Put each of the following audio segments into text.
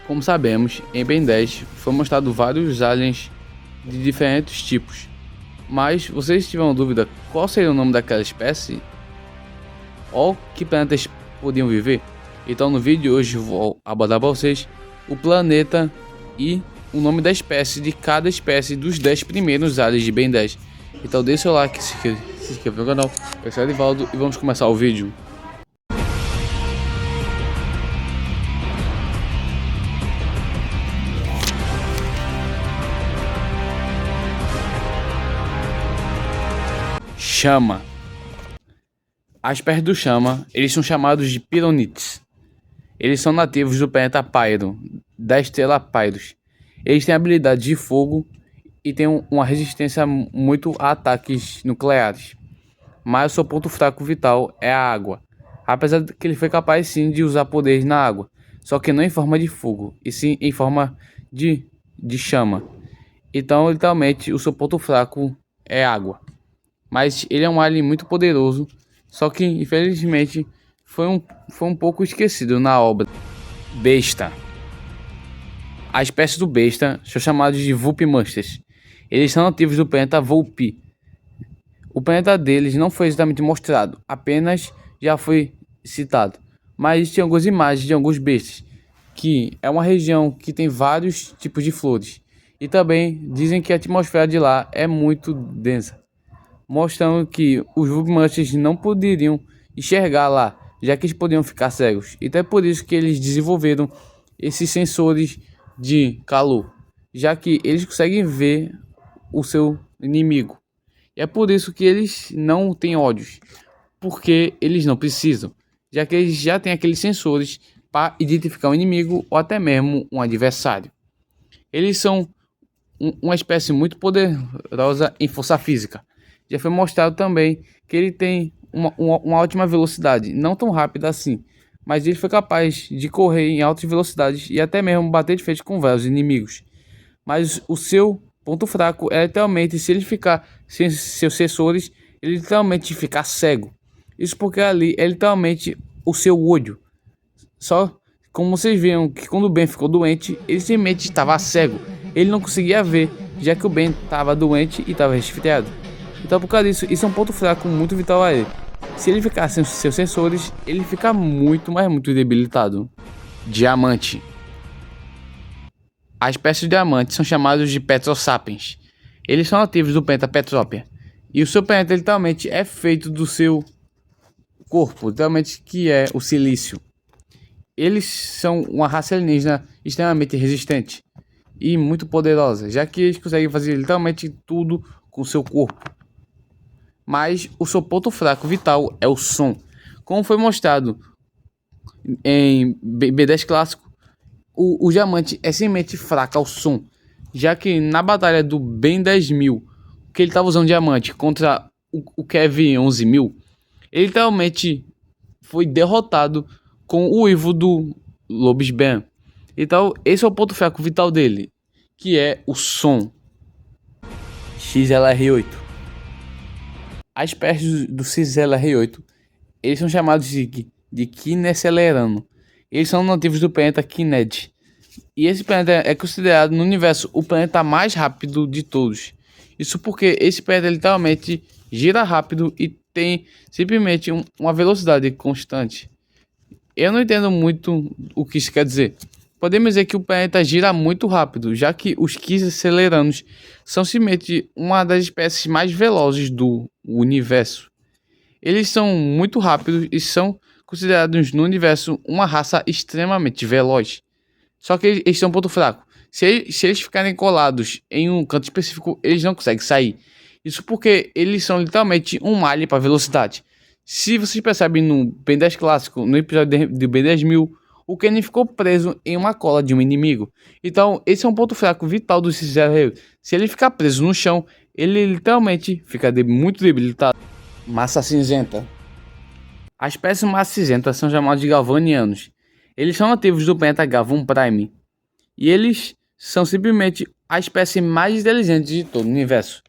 Como sabemos, em Ben 10 foi mostrado vários aliens de diferentes tipos, mas vocês tiveram dúvida qual seria o nome daquela espécie? Ou que planetas podiam viver? Então no vídeo de hoje vou abordar para vocês o planeta e o nome da espécie de cada espécie dos 10 primeiros aliens de Ben 10. Então deixa seu like, se inscreva no canal, eu sou Edivaldo e vamos começar o vídeo. Chama. As espécies do Chama, eles são chamados de Pyronites. Eles são nativos do planeta Pyro, da estrela Pyros. Eles têm habilidade de fogo e têm uma resistência muito a ataques nucleares. Mas o seu ponto fraco vital é a água. Apesar de que ele foi capaz sim de usar poderes na água, só que não em forma de fogo, e sim em forma de chama. Então literalmente o seu ponto fraco é água. Mas ele é um alien muito poderoso, só que infelizmente foi um pouco esquecido na obra. Besta. A espécie do besta são chamados de Vulpes Monsters. Eles são nativos do planeta Vulpes. O planeta deles não foi exatamente mostrado, apenas já foi citado. Mas existem algumas imagens de alguns bestas, que é uma região que tem vários tipos de flores. E também dizem que a atmosfera de lá é muito densa, mostrando que os Vulpes não poderiam enxergar lá, já que eles poderiam ficar cegos. Então é por isso que eles desenvolveram esses sensores de calor, já que eles conseguem ver o seu inimigo. E é por isso que eles não têm ódios, porque eles não precisam, já que eles já têm aqueles sensores para identificar um inimigo ou até mesmo um adversário. Eles são uma espécie muito poderosa em força física. Já foi mostrado também que ele tem uma ótima velocidade, não tão rápida assim, mas ele foi capaz de correr em altas velocidades e até mesmo bater de frente com vários inimigos. Mas o seu ponto fraco é literalmente, se ele ficar sem seus sensores, ele literalmente ficar cego. Isso porque ali é literalmente o seu olho. Só como vocês viram que quando o Ben ficou doente, ele simplesmente estava cego. Ele não conseguia ver, já que o Ben estava doente e estava resfriado. Então por causa disso, isso é um ponto fraco muito vital a ele. Se ele ficar sem seus sensores, ele fica muito, mas muito debilitado. Diamante. As espécies de diamante são chamados de Petrosapiens. Eles são nativos do planeta Petrópia. E o seu planeta literalmente é feito do seu corpo, literalmente que é o silício. Eles são uma raça alienígena extremamente resistente e muito poderosa, já que eles conseguem fazer literalmente tudo com seu corpo. Mas o seu ponto fraco vital é o som. Como foi mostrado em B10 clássico, o diamante é simplesmente fraco ao som, já que na batalha do Ben 10.000, que ele estava usando diamante contra o Kevin 11.000, ele literalmente foi derrotado com o uivo do Lobisbane. Então esse é o ponto fraco vital dele, que é o som. XLR8. As espécies do XLR8, eles são chamados de Kineselerano. Eles são nativos do planeta Kined. E esse planeta é considerado no universo o planeta mais rápido de todos. Isso porque esse planeta literalmente gira rápido e tem simplesmente uma velocidade constante. Eu não entendo muito o que isso quer dizer. Podemos dizer que o planeta gira muito rápido, já que os Kineseleranos são simplesmente uma das espécies mais velozes do universo. Eles são muito rápidos e são considerados no universo uma raça extremamente veloz. Só que eles têm um ponto fraco. Se eles ficarem colados em um canto específico, eles não conseguem sair. Isso porque eles são literalmente um malha para velocidade. Se vocês percebem no Ben 10 clássico, no episódio do Ben 10.000, o Kenny ficou preso em uma cola de um inimigo. Então esse é um ponto fraco vital do Cicero. Se ele ficar preso no chão, ele literalmente fica muito debilitado. Massa cinzenta. As espécies massa cinzenta são chamadas de galvanianos. Eles são nativos do planeta Galvan Prime. E eles são simplesmente a espécie mais inteligente de todo o universo.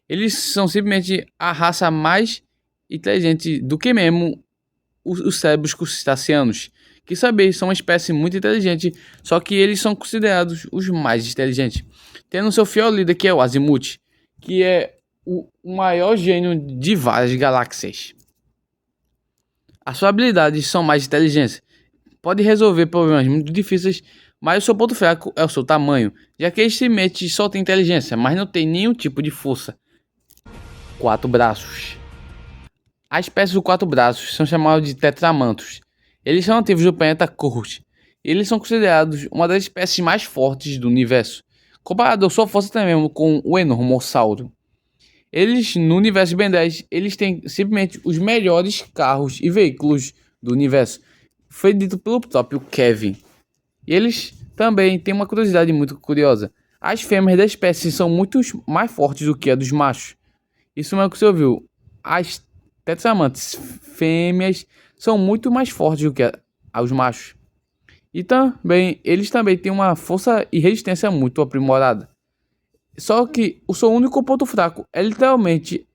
Eles são simplesmente a raça mais inteligente do que mesmo os cérebros crustaceanos, que saber, são uma espécie muito inteligente, só que eles são considerados os mais inteligentes. Tendo seu fiel líder, que é o Azimuth, que é o maior gênio de várias galáxias. As suas habilidades são mais inteligentes. Pode resolver problemas muito difíceis, mas o seu ponto fraco é o seu tamanho, já que ele simplesmente só tem inteligência, mas não tem nenhum tipo de força. 4 braços. As espécies dos 4 braços são chamadas de tetramantos. Eles são nativos do planeta Korut. Eles são considerados uma das espécies mais fortes do universo, comparado à sua força também mesmo com o Enormossauro. Eles, no universo Ben 10, eles têm simplesmente os melhores carros e veículos do universo. Foi dito pelo próprio Kevin. E eles também têm uma curiosidade muito curiosa. As fêmeas da espécie são muito mais fortes do que a dos machos. Isso não é o que você ouviu. As tetramantes fêmeas são muito mais fortes do que os machos. E também, eles também têm uma força e resistência muito aprimorada. Só que o seu único ponto fraco é literalmente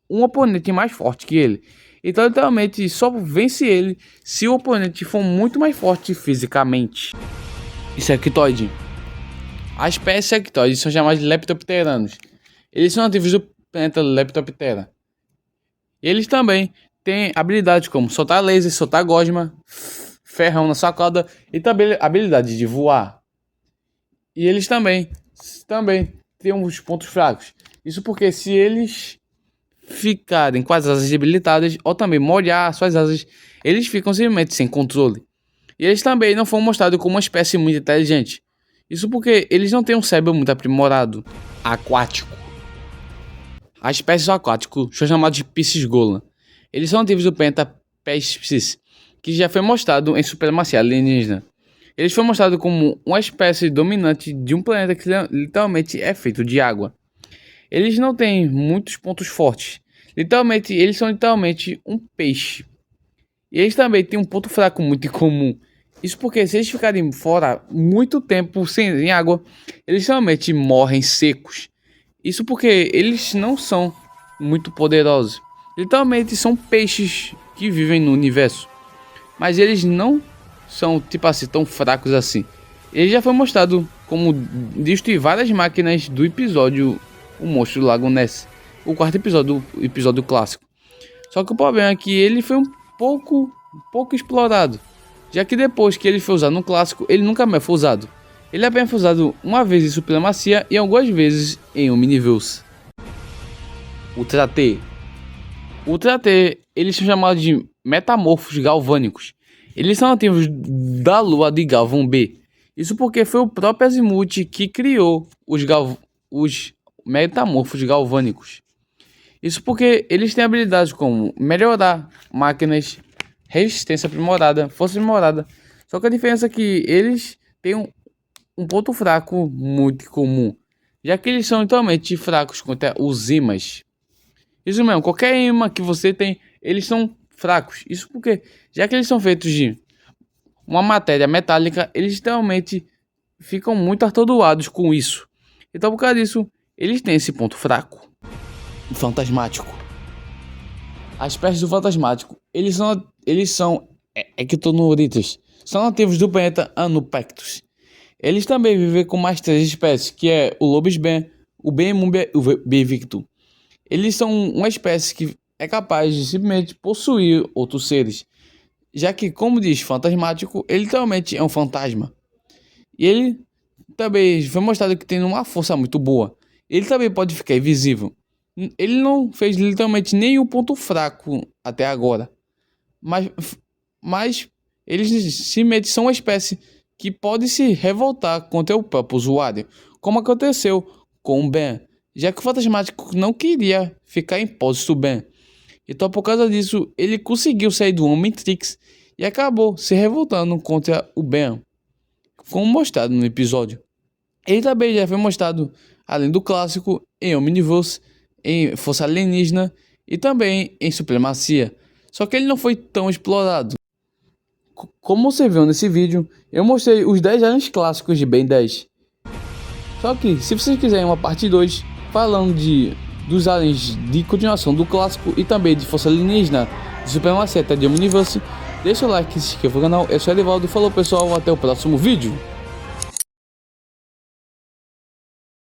um oponente mais forte que ele. Então, literalmente, só vence ele se o oponente for muito mais forte fisicamente. Insectoide. As espécies sectoides são chamadas de leptopteranos. Eles são nativos do planeta Leptoptera. Eles também têm habilidades como soltar laser, soltar gosma, ferrão na sua cauda e também habilidade de voar. E eles também têm uns pontos fracos. Isso porque se eles ficarem com as asas debilitadas ou também molhar suas asas, eles ficam simplesmente sem controle. E eles também não foram mostrados como uma espécie muito inteligente. Isso porque eles não têm um cérebro muito aprimorado. Aquático. As espécies aquáticos são chamadas de Piscis-Golan. Eles são nativos do planeta Pescis, que já foi mostrado em supremacia alienígena. Eles foram mostrados como uma espécie dominante de um planeta que literalmente é feito de água. Eles não têm muitos pontos fortes. Eles são literalmente um peixe. E eles também têm um ponto fraco muito incomum. Isso porque se eles ficarem fora muito tempo sem água, eles realmente morrem secos. Isso porque eles não são muito poderosos. Literalmente são peixes que vivem no universo. Mas eles não são tipo assim tão fracos assim. Ele já foi mostrado como destruir várias máquinas do episódio O Monstro do Lago Ness. O quarto episódio do episódio clássico. Só que o problema é que ele foi um pouco explorado. Já que depois que ele foi usado no clássico, ele nunca mais foi usado. Ele apenas foi usado uma vez em Supremacia e algumas vezes em Omniverse. Ultra T. Ultra T, eles são chamados de metamorfos galvânicos. Eles são nativos da lua de Galvan B. Isso porque foi o próprio Azimuth que criou os metamorfos galvânicos. Isso porque eles têm habilidades como melhorar máquinas, resistência aprimorada, força aprimorada. Só que a diferença é que eles têm um ponto fraco muito comum, já que eles são totalmente fracos contra os ímãs. Isso mesmo, qualquer imã que você tem, eles são fracos. Isso porque, já que eles são feitos de uma matéria metálica, eles realmente ficam muito atordoados com isso. Então, por causa disso, eles têm esse ponto fraco. Fantasmático. As espécies do fantasmático, eles são ectonoritas. São nativos do planeta Anupectus. Eles também vivem com mais 3 espécies, que é o Lobisbane, o Benmumbia e o Bevicto. Eles são uma espécie que é capaz de simplesmente possuir outros seres, já que, como diz fantasmático, ele literalmente é um fantasma. E ele também foi mostrado que tem uma força muito boa. Ele também pode ficar invisível. Ele não fez literalmente nenhum ponto fraco até agora. Mas eles simplesmente são uma espécie que pode se revoltar contra o próprio usuário, como aconteceu com o Ben, já que o Fantasmático não queria ficar em posse do Ben. Então, por causa disso, ele conseguiu sair do Omnitrix e acabou se revoltando contra o Ben, como mostrado no episódio. Ele também já foi mostrado, além do clássico, em Omniverse, em Força Alienígena e também em Supremacia. Só que ele não foi tão explorado. Como você viu nesse vídeo, eu mostrei os 10 aliens clássicos de Ben 10. Só que, se vocês quiserem uma parte 2, falando dos aliens de continuação do clássico e também de Força Alienígena, de Supremacia até de Omniverse, Deixa o like e se inscreva no canal. Eu sou Edivaldo. Falou pessoal, até o próximo vídeo.